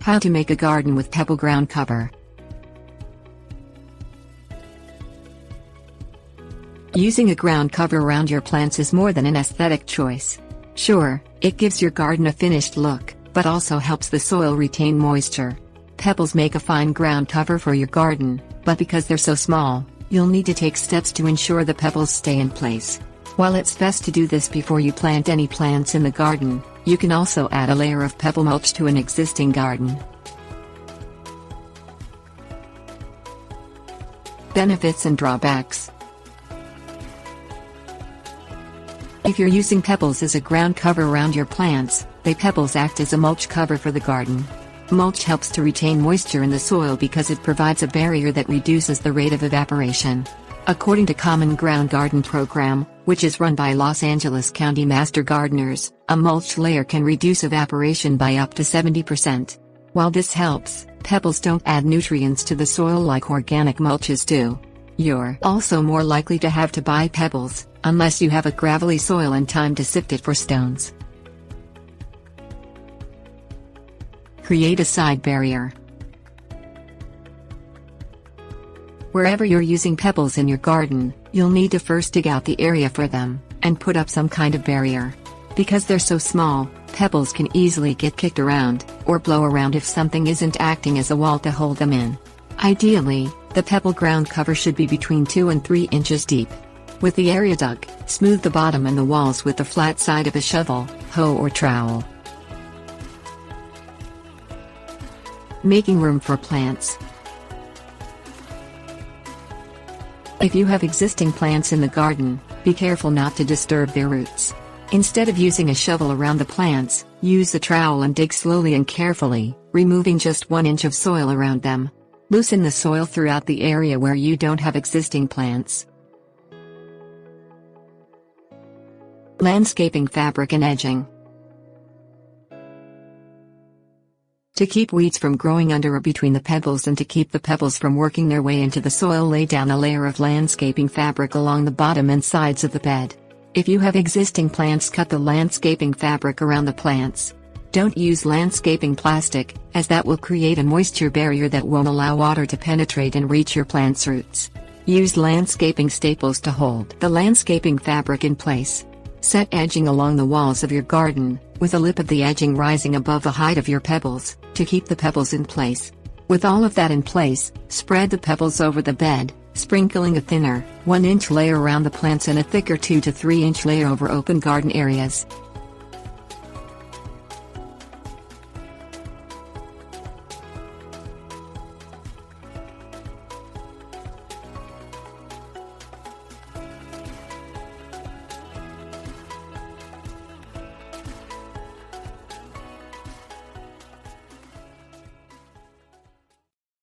How to make a garden with pebble ground cover. Using a ground cover around your plants is more than an aesthetic choice. Sure, it gives your garden a finished look, but also helps the soil retain moisture. Pebbles make a fine ground cover for your garden, but because they're so small, you'll need to take steps to ensure the pebbles stay in place. While it's best to do this before you plant any plants in the garden, you can also add a layer of pebble mulch to an existing garden. Benefits and drawbacks. If you're using pebbles as a ground cover around your plants, pebbles act as a mulch cover for the garden. Mulch helps to retain moisture in the soil because it provides a barrier that reduces the rate of evaporation. According to Common Ground Garden Program, which is run by Los Angeles County Master Gardeners, a mulch layer can reduce evaporation by up to 70%. While this helps, pebbles don't add nutrients to the soil like organic mulches do. You're also more likely to have to buy pebbles, unless you have a gravelly soil and time to sift it for stones. Create a side barrier. Wherever you're using pebbles in your garden, you'll need to first dig out the area for them, and put up some kind of barrier. Because they're so small, pebbles can easily get kicked around, or blow around if something isn't acting as a wall to hold them in. Ideally, the pebble ground cover should be between 2 and 3 inches deep. With the area dug, smooth the bottom and the walls with the flat side of a shovel, hoe or trowel. Making room for plants. If you have existing plants in the garden, be careful not to disturb their roots. Instead of using a shovel around the plants, use the trowel and dig slowly and carefully, removing just 1 inch of soil around them. Loosen the soil throughout the area where you don't have existing plants. Landscaping fabric and edging. To keep weeds from growing under or between the pebbles and to keep the pebbles from working their way into the soil, lay down a layer of landscaping fabric along the bottom and sides of the bed. If you have existing plants, cut the landscaping fabric around the plants. Don't use landscaping plastic, as that will create a moisture barrier that won't allow water to penetrate and reach your plant's roots. Use landscaping staples to hold the landscaping fabric in place. Set edging along the walls of your garden, with a lip of the edging rising above the height of your pebbles, to keep the pebbles in place. With all of that in place, spread the pebbles over the bed, sprinkling a thinner, 1 inch layer around the plants and a thicker 2 to 3 inch layer over open garden areas.